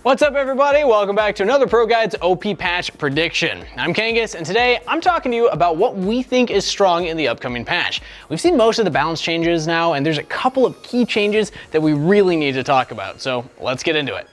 What's up everybody? Welcome back to another ProGuides OP patch prediction. I'm Kangas and today I'm talking to you about what we think is strong in the upcoming patch. We've seen most of the balance changes now and there's a couple of key changes that we really need to talk about, so let's get into it.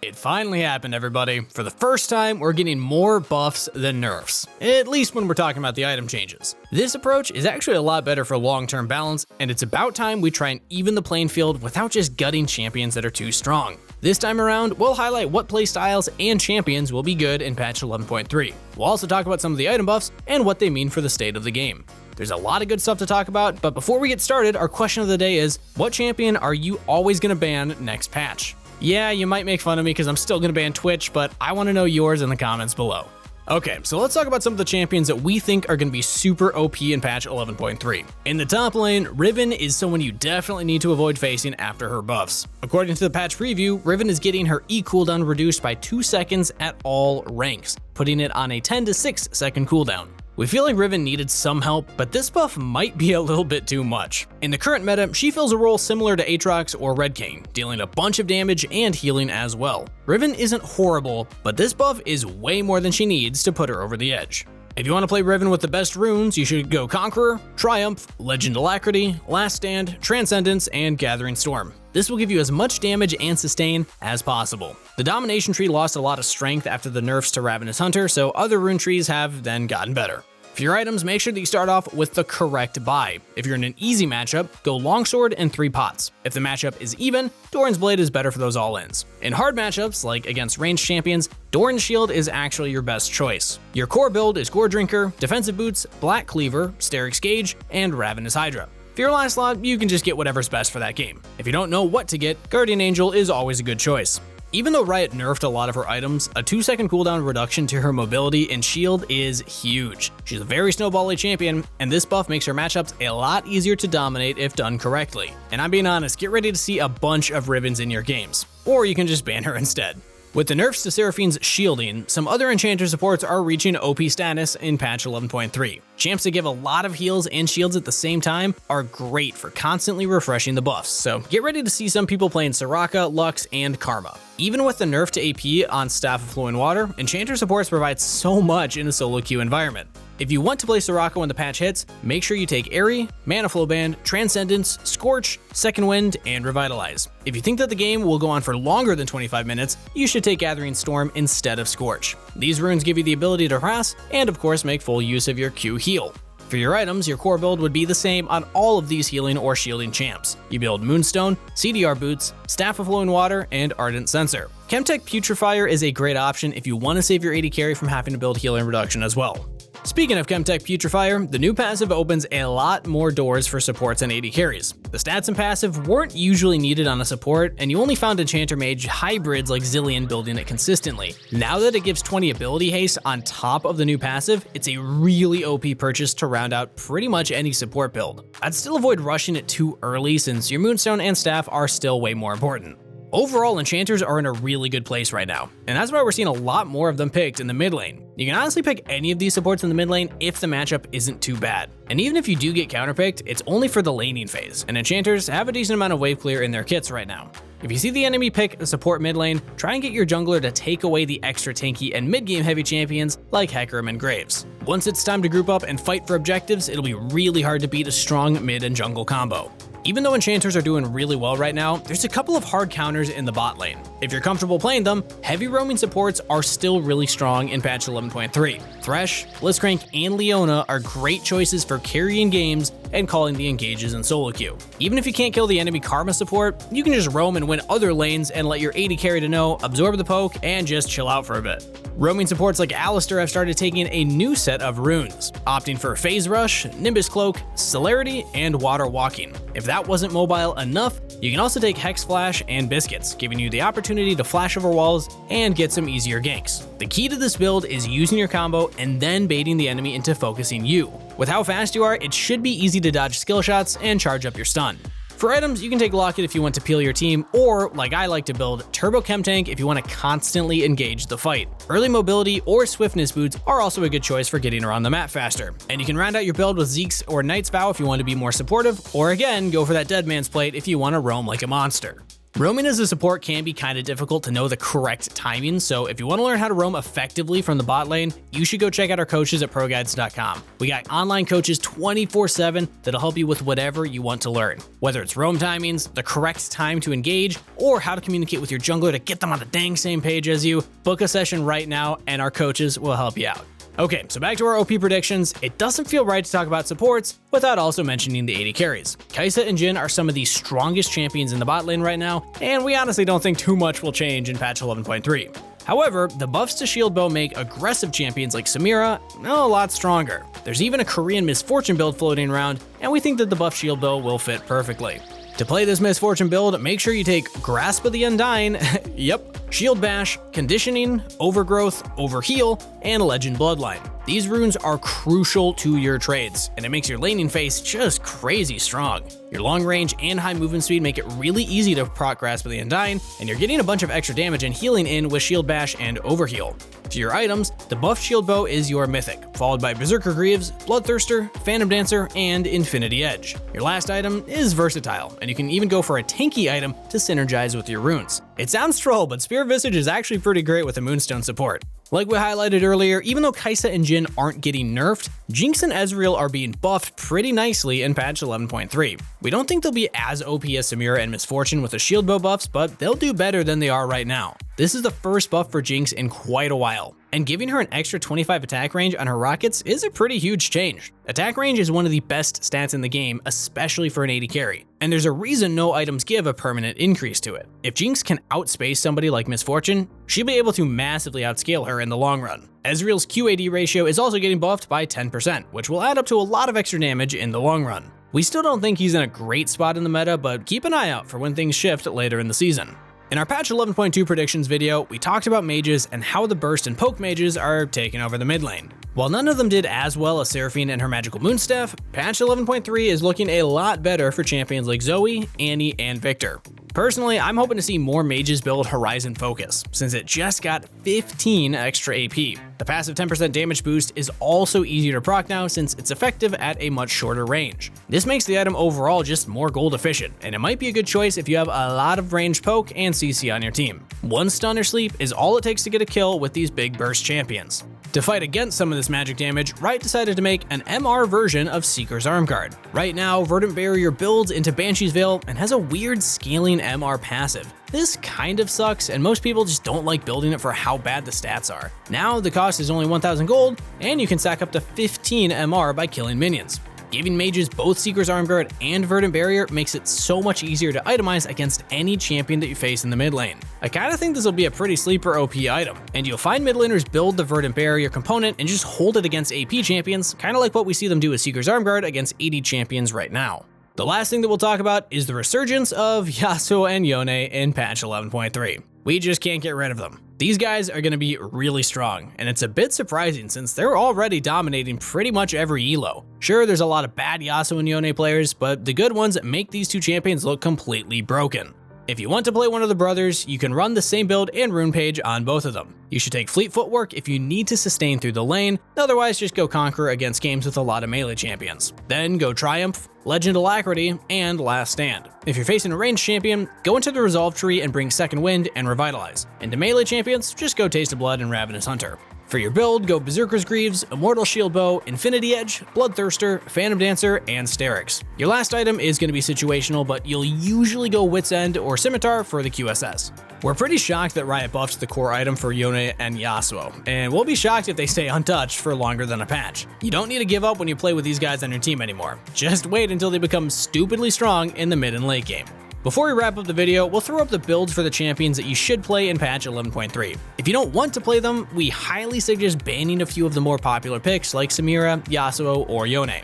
It finally happened, everybody. For the first time, we're getting more buffs than nerfs, at least when we're talking about the item changes. This approach is actually a lot better for long-term balance, and it's about time we try and even the playing field without just gutting champions that are too strong. This time around, we'll highlight what playstyles and champions will be good in patch 11.3. We'll also talk about some of the item buffs and what they mean for the state of the game. There's a lot of good stuff to talk about, but before we get started, our question of the day is, what champion are you always gonna ban next patch? Yeah, you might make fun of me because I'm still gonna ban Twitch, but I wanna know yours in the comments below. Okay, so let's talk about some of the champions that we think are gonna be super OP in patch 11.3. In the top lane, Riven is someone you definitely need to avoid facing after her buffs. According to the patch preview, Riven is getting her E cooldown reduced by 2 seconds at all ranks, putting it on a 10 to 6 second cooldown. We feel like Riven needed some help, but this buff might be a little bit too much. In the current meta, she fills a role similar to Aatrox or Red King, dealing a bunch of damage and healing as well. Riven isn't horrible, but this buff is way more than she needs to put her over the edge. If you want to play Riven with the best runes, you should go Conqueror, Triumph, Legend Alacrity, Last Stand, Transcendence, and Gathering Storm. This will give you as much damage and sustain as possible. The Domination tree lost a lot of strength after the nerfs to Ravenous Hunter, so other rune trees have then gotten better. For your items, make sure that you start off with the correct buy. If you're in an easy matchup, go Longsword and 3 pots. If the matchup is even, Doran's Blade is better for those all-ins. In hard matchups, like against ranged champions, Doran's Shield is actually your best choice. Your core build is Gore Drinker, Defensive Boots, Black Cleaver, Sterix Gauge, and Ravenous Hydra. For your last slot, you can just get whatever's best for that game. If you don't know what to get, Guardian Angel is always a good choice. Even though Riot nerfed a lot of her items, a 2-second cooldown reduction to her mobility and shield is huge. She's a very snowbally champion, and this buff makes her matchups a lot easier to dominate if done correctly. And I'm being honest, get ready to see a bunch of Rivens in your games, or you can just ban her instead. With the nerfs to Seraphine's shielding, some other enchanter supports are reaching OP status in patch 11.3. Champs that give a lot of heals and shields at the same time are great for constantly refreshing the buffs, so get ready to see some people playing Soraka, Lux, and Karma. Even with the nerf to AP on Staff of Flowing Water, enchanter supports provide so much in a solo queue environment. If you want to play Soraka when the patch hits, make sure you take Airy, Mana Flow Band, Transcendence, Scorch, Second Wind, and Revitalize. If you think that the game will go on for longer than 25 minutes, you should take Gathering Storm instead of Scorch. These runes give you the ability to harass, and of course make full use of your Q heal. For your items, your core build would be the same on all of these healing or shielding champs. You build Moonstone, CDR Boots, Staff of Flowing Water, and Ardent Censer. Chemtech Putrefier is a great option if you want to save your AD carry from having to build healing reduction as well. Speaking of Chemtech Putrefier, the new passive opens a lot more doors for supports and AD carries. The stats and passive weren't usually needed on a support, and you only found Enchanter Mage hybrids like Zillion building it consistently. Now that it gives 20 ability haste on top of the new passive, it's a really OP purchase to round out pretty much any support build. I'd still avoid rushing it too early since your Moonstone and Staff are still way more important. Overall, enchanters are in a really good place right now, and that's why we're seeing a lot more of them picked in the mid lane. You can honestly pick any of these supports in the mid lane if the matchup isn't too bad. And even if you do get counterpicked, it's only for the laning phase, and enchanters have a decent amount of wave clear in their kits right now. If you see the enemy pick a support mid lane, try and get your jungler to take away the extra tanky and mid game heavy champions like Hecarim and Graves. Once it's time to group up and fight for objectives, it'll be really hard to beat a strong mid and jungle combo. Even though enchanters are doing really well right now, there's a couple of hard counters in the bot lane. If you're comfortable playing them, heavy roaming supports are still really strong in patch 11.3. Thresh, Blitzcrank, and Leona are great choices for carrying games and calling the engages in solo queue. Even if you can't kill the enemy Karma support, you can just roam and win other lanes and let your AD carry to know, absorb the poke, and just chill out for a bit. Roaming supports like Alistar have started taking a new set of runes, opting for Phase Rush, Nimbus Cloak, Celerity, and Water Walking. If that wasn't mobile enough, you can also take Hex Flash and Biscuits, giving you the opportunity to flash over walls and get some easier ganks. The key to this build is using your combo and then baiting the enemy into focusing you. With how fast you are, it should be easy to dodge skill shots and charge up your stun. For items, you can take Locket if you want to peel your team, or, like I like to build, Turbo Chem Tank if you want to constantly engage the fight. Early mobility or swiftness boots are also a good choice for getting around the map faster. And you can round out your build with Zeke's or Knight's Vow if you want to be more supportive, or again, go for that Dead Man's Plate if you want to roam like a monster. Roaming as a support can be kind of difficult to know the correct timing, so if you want to learn how to roam effectively from the bot lane, you should go check out our coaches at ProGuides.com. We got online coaches 24/7 that'll help you with whatever you want to learn. Whether it's roam timings, the correct time to engage, or how to communicate with your jungler to get them on the dang same page as you, book a session right now and our coaches will help you out. Okay, so back to our OP predictions. It doesn't feel right to talk about supports without also mentioning the AD carries. Kai'Sa and Jhin are some of the strongest champions in the bot lane right now, and we honestly don't think too much will change in patch 11.3. However, the buffs to shield bow make aggressive champions like Samira a lot stronger. There's even a Korean Misfortune build floating around, and we think that the buff shield bow will fit perfectly. To play this Misfortune build, make sure you take Grasp of the Undying, yep, Shield Bash, Conditioning, Overgrowth, Overheal, and Legend Bloodline. These runes are crucial to your trades, and it makes your laning phase just crazy strong. Your long range and high movement speed make it really easy to proc Grasp of the Undying, and you're getting a bunch of extra damage and healing in with Shield Bash and Overheal. For your items, the buff shield bow is your mythic, followed by Berserker Greaves, Bloodthirster, Phantom Dancer, and Infinity Edge. Your last item is versatile, and you can even go for a tanky item to synergize with your runes. It sounds troll, but Spear Visage is actually pretty great with a Moonstone support. Like we highlighted earlier, even though Kai'Sa and Jhin aren't getting nerfed, Jinx and Ezreal are being buffed pretty nicely in patch 11.3. We don't think they'll be as OP as Samira and Misfortune with the shield bow buffs, but they'll do better than they are right now. This is the first buff for Jinx in quite a while, and giving her an extra 25 attack range on her rockets is a pretty huge change. Attack range is one of the best stats in the game, especially for an AD carry, and there's a reason no items give a permanent increase to it. If Jinx can outspace somebody like Misfortune, she'll be able to massively outscale her in the long run. Ezreal's QAD ratio is also getting buffed by 10%, which will add up to a lot of extra damage in the long run. We still don't think he's in a great spot in the meta, but keep an eye out for when things shift later in the season. In our patch 11.2 predictions video, we talked about mages and how the burst and poke mages are taking over the mid lane. While none of them did as well as Seraphine and her magical moonstaff, patch 11.3 is looking a lot better for champions like Zoe, Annie, and Victor. Personally, I'm hoping to see more mages build Horizon Focus, since it just got 15 extra AP. The passive 10% damage boost is also easier to proc now since it's effective at a much shorter range. This makes the item overall just more gold efficient, and it might be a good choice if you have a lot of ranged poke and CC on your team. One stun or sleep is all it takes to get a kill with these big burst champions. To fight against some of this magic damage, Riot decided to make an MR version of Seeker's Arm Guard. Right now, Verdant Barrier builds into Banshee's Veil and has a weird scaling MR passive. This kind of sucks, and most people just don't like building it for how bad the stats are. Now, the cost is only 1,000 gold, and you can stack up to 15 MR by killing minions. Giving mages both Seeker's Arm Guard and Verdant Barrier makes it so much easier to itemize against any champion that you face in the mid lane. I kinda think this will be a pretty sleeper OP item, and you'll find mid laners build the Verdant Barrier component and just hold it against AP champions, kinda like what we see them do with Seeker's Arm Guard against AD champions right now. The last thing that we'll talk about is the resurgence of YASUO and YONE in patch 11.3. We just can't get rid of them. These guys are going to be really strong, and it's a bit surprising since they're already dominating pretty much every elo. Sure, there's a lot of bad YASUO and YONE players, but the good ones make these two champions look completely broken. If you want to play one of the brothers, you can run the same build and rune page on both of them. You should take Fleet Footwork if you need to sustain through the lane, otherwise just go Conqueror against games with a lot of melee champions. Then go Triumph, Legend Alacrity, and Last Stand. If you're facing a ranged champion, go into the Resolve tree and bring Second Wind and Revitalize. And to melee champions, just go Taste of Blood and Ravenous Hunter. For your build, go Berserker's Greaves, Immortal Shield Bow, Infinity Edge, Bloodthirster, Phantom Dancer, and Sterix. Your last item is going to be situational, but you'll usually go Wit's End or Scimitar for the QSS. We're pretty shocked that Riot buffed the core item for YONE and YASUO, and we'll be shocked if they stay untouched for longer than a patch. You don't need to give up when you play with these guys on your team anymore. Just wait until they become stupidly strong in the mid and late game. Before we wrap up the video, we'll throw up the builds for the champions that you should play in patch 11.3. If you don't want to play them, we highly suggest banning a few of the more popular picks like Samira, YASUO, or YONE.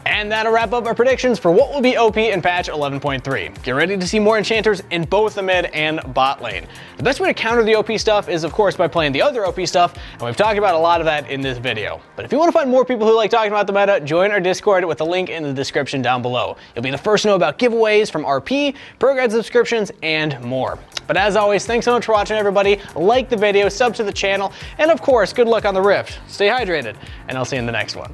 And that'll wrap up our predictions for what will be OP in patch 11.3. Get ready to see more enchanters in both the mid and bot lane. The best way to counter the OP stuff is of course by playing the other OP stuff, and we've talked about a lot of that in this video. But if you want to find more people who like talking about the meta, join our Discord with the link in the description down below. You'll be the first to know about giveaways from RP, ProGuides subscriptions, and more. But as always, thanks so much for watching everybody. Like the video, sub to the channel, and of course, good luck on the Rift. Stay hydrated, and I'll see you in the next one.